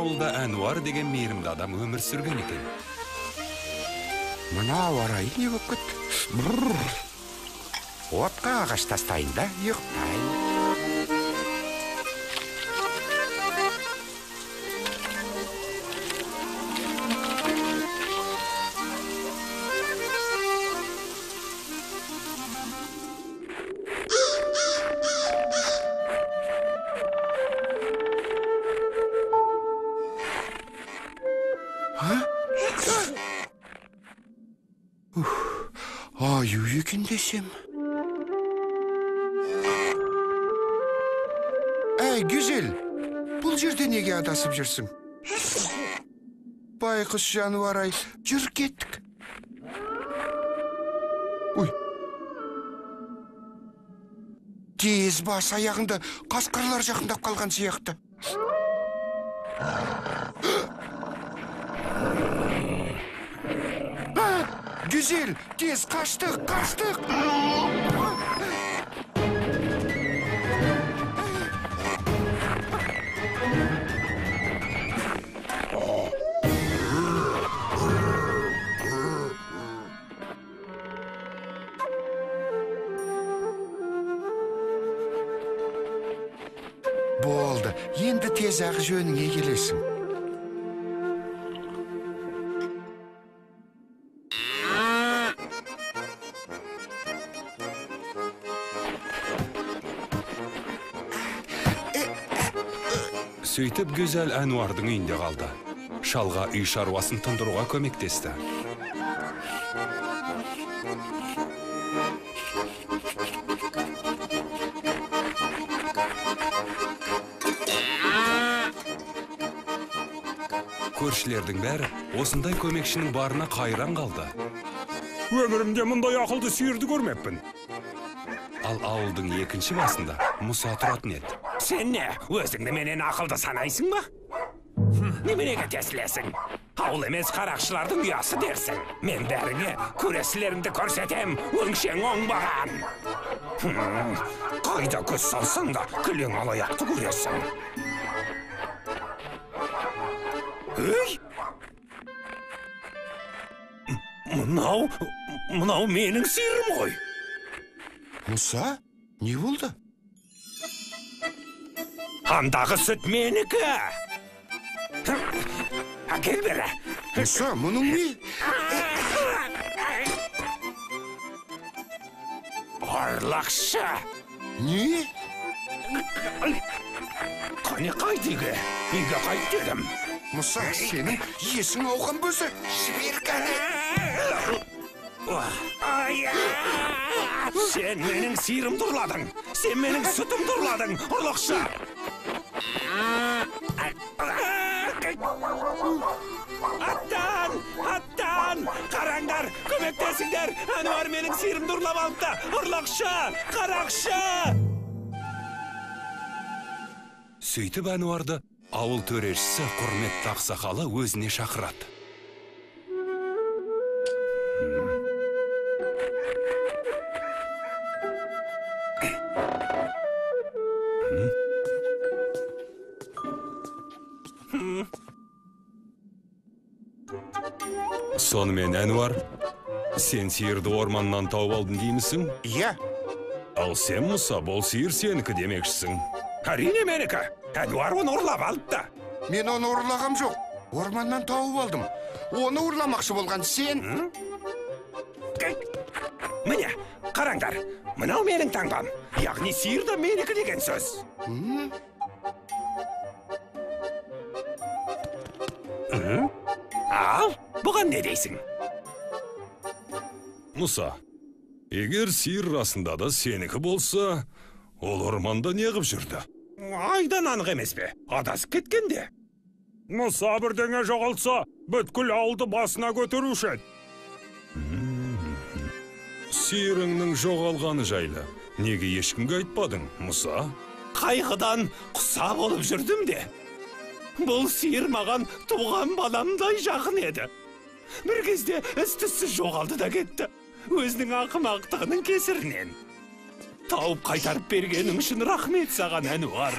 ауылда Әнуар деген мейірімді адам өмір сүрген екен. Мына орайы не болып кетті? Отқа ағаш тастайын да, ұйықтайын. Аю екен десем. Әй, Güzel, бұл жерде неге адасып жүрсің? Байқұс жануар-ай, жүр кеттік. Ой. Тез бас аяғында қасқырлар жақындап қалған сияқты. Güzel, tez kaçtık. Болды, енді tez-ақ жөніңе келесің. Сөйтіп Güzel Әнуардың үйінде қалды. Шалға үй шаруасын тындыруға көмектесті. Көршілердің бәрі осындай көмекшінің барына қайран қалды. Өмірімде мұндай ақылды сиырды көрмеппін. Ал ауылдың екінші басында Мұса тұратын еді. Сен не, өзіңді менен ақылды санайсың ба? Неменеге тесілесің? Ауыл емес қарақшылардың ұясы дерсің. Мен бәріңе көресілерімді көрсетем, өңшең оңбаған. Қайда көз салсаң да күлең алаяқты көресің. Өй! Мұнау менің сиырым ғой. Мұса, не болды? Андағы сүт менікі. Әкел бері. Мұса, мұның не? Барлақшы. Не? Қане қайтыға? Үйге қайт дедім. Мұса, сенің есің ауған бөзі. Жібер кәне. Сен менің сиырымды ұрладың. Сен менің сүтімді ұрладың. Ұрлықшы. Аттан! Қараңдар, көмектесіңдер. Әнуар менің сиырымды ұрлап алыпты. Ұрлықшы, қарақшы. Сөйтіп Әнуарды ауыл төрешісі құрметті ақсақалы өзіне шақырады. Сонымен Әнуар, сен сиырды орманнан тауып алдың деймісің? Иә. Ал сен Мұса, бұл сиыр сенікі демекшісің. Әрине менікі. Әнуар оны ұрлап алыпты. Мен оны ұрлағам жоқ. Орманнан тауып алдым. Оны ұрламақшы болған сен. Міне, қараңдар. Мынау менің таңбам. Яғни сиыр да менікі деген сөз. Ал, бұған не дейсің? Мұса, егер сиыр расында да сенікі болса, ол орманда не қып жүрді? Айдан анық емес пе? Адасып кеткенде. Мұса бірдеңе жоғалтса, бүткіл ауылды басына көтеруші еді. Сиырыңның жоғалғаны жайлы неге ешкімге айтпадың, Мұса? Қайғыдан құса болып жүрдім де. Бұл сиыр маған туған баламдай жақын еді. Бір кезде із-түссіз жоғалды да кетті. Өзінің ақымақтығының кесірінен. Тауып қайтарып бергенің үшін рахмет саған, Әнуар.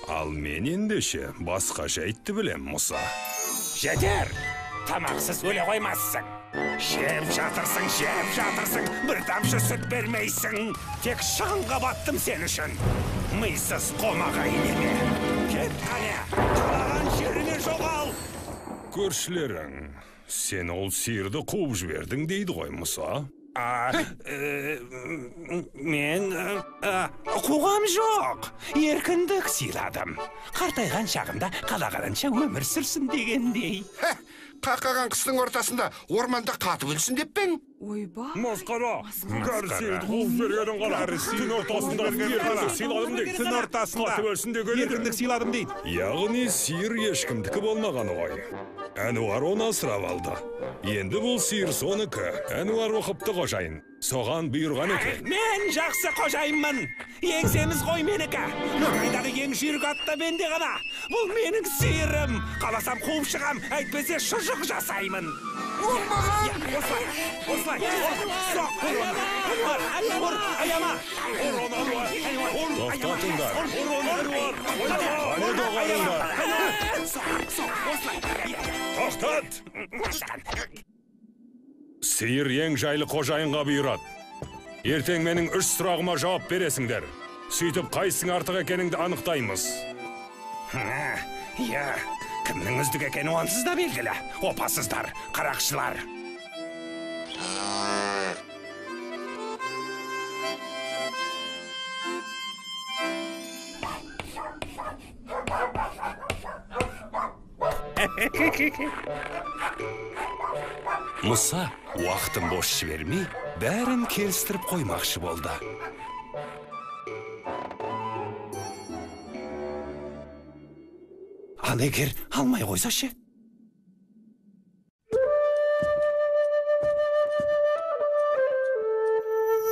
Ал мен ендеше басқаша айтты білем, Мұса. Жетер! Тамақсыз өле қоймассың. Жеп жатырсың, бір тамшы сүт бермейсің. Тек шығынға баттым сен үшін. Мыйсыз қомаға инеме. Кет қане, қалаған жеріне жоғал. Көршілерің, сен ол сиырды қуып жібердің дейді ғой, Мұса. Мен қуғам жоқ. Еркіндік сыйладым. Қартайған шағында қалағанша өмір сүрсін дегендей. Қақаған қыстың ортасында орманда қатып өлсін деп пен? Ойба. Масқара, кәрі сиырды қуып жібергенін қара. Түн ортасында еркіндік сыйладым дейді. Түн ортасында қатып өлсін деген еркіндік сыйладым дейді. Яғни сиыр ешкімдікі болмағаны ғой. Әнуар оны асырап алды. Енді бұл сиыр соныкі. Әнуар оқыпты қожайын. Соған бұйырған екен. Мен жақсы қожайынмын. Еңсеміз ғой менікі. Маңайдағы ең жүйрік атта менде ғана. Бұл менің сиырым. Қаласам қуып шығам, әйтпесе шұжық жасаймын. Осылай. Аяма. Тоқтатыңдар. Қане доғарыңдар. Тоқтат! Сиыр ең жайлы қожайынға бұйырады. Ертең менің 3 сұрағыма жауап бересіңдер. Сөйтіп қайсың артық екеніңді анықтаймыз. Кімнің үздік екені онсыз да белгілі. Опасыздар, қарақшылар. Мұса, уақытын бос жібермей, бәрін келістіріп қоймақшы болды. Ал егер алмай қойса ше?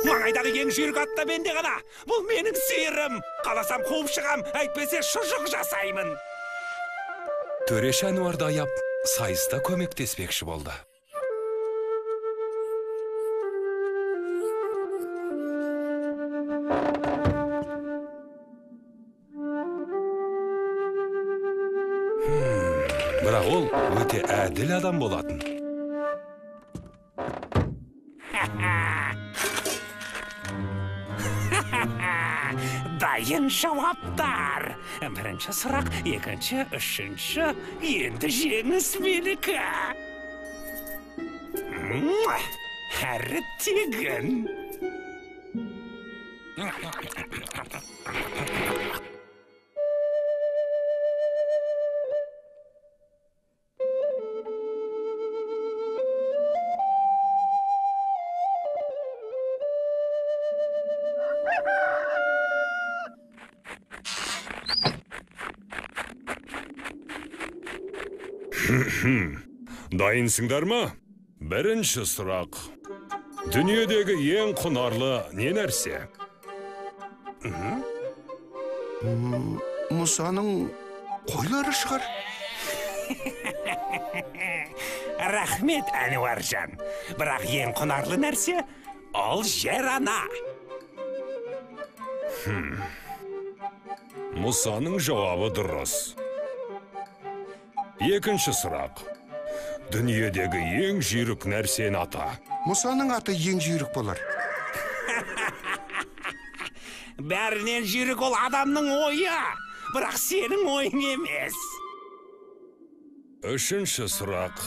Маңайдағы ең жүйрік атта менде ғана. Бұл менің сиырым. Қаласам қуып шығам, әйтпесе шұжық жасаймын. Төреші Әнуарды аяп, сайыста көмектеспекші болды. Бірақ ол өте әділ адам болатын. Дайын жауаптар. Бірінші сұрақ, екінші, үшінші, енді жеңіс менікі. Әрі тегін. Дайынсыңдар ма? Бірінші сұрақ. Дүниедегі ең құнарлы не нәрсе? Мұсаның қойлары шығар. Рахмет, Әнуаржан. Бірақ ең құнарлы нәрсе ол жер ана. Мұсаның жауабы дұрыс. Екінші сұрақ. Дүниедегі ең жүйрік нәрсені ата. Мұсаның аты ең жүйрік болар. Бәрінен жүйрік ол адамның ойы, бірақ сенің ойың емес. Үшінші сұрақ.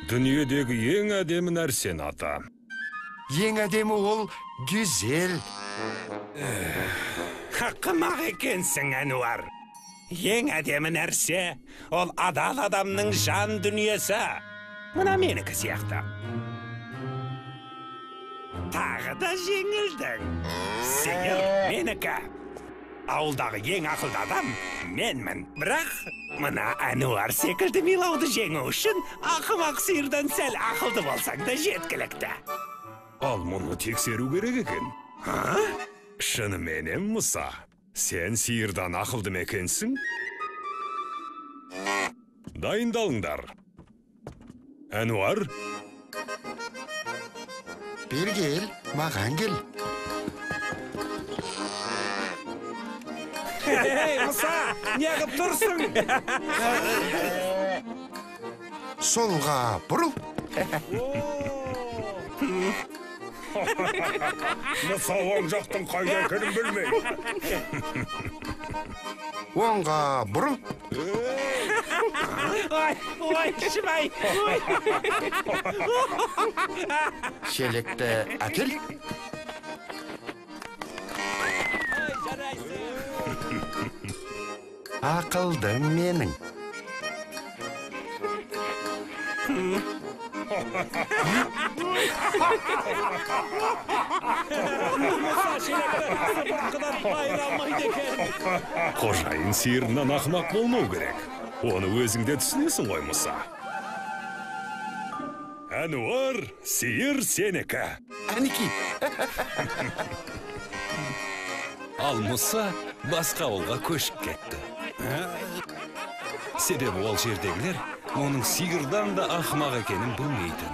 Дүниедегі ең әдемі нәрсені ата. Ең әдемі ол güzel. Хақымақ екенсің, Әнуар. Ең әдемі нәрсе ол адал адамның жан дүниесі. Мына менікі сияқты. Тағы да жеңілдің. Сиыр менікі. Ауылдағы ең ақылды адам менмін. Бірақ мына Әнуар секілді милауды жеңу үшін ақымақ сиырдан сәл ақылды болсаң да жеткілікті. Ал мұны тексеру керек екен. Шынымен Мұса, сен сиырдан ақылды ма екенсің? Дайындалыңдар. Әнуар, Бері кел, маған кел. Эй, Мұса, неғып тұрсың? Солға бұрыл. Мұса оң жақтың қайда екенін білмей. Оңға бұрыл. Ой, Шимай. Шелекті әкел. Ақылдың менің. Қожайын сиырынан ақымақ болмау керек. Оны өзіңде түсінесің ғой, Мұса. Әнуар, сиыр сенікі. Әнеки. Ал Мұса басқа ауылға көшіп кетті. Себебі ол жердегілер оның сиырдан да ақымақ екенін білмейтін.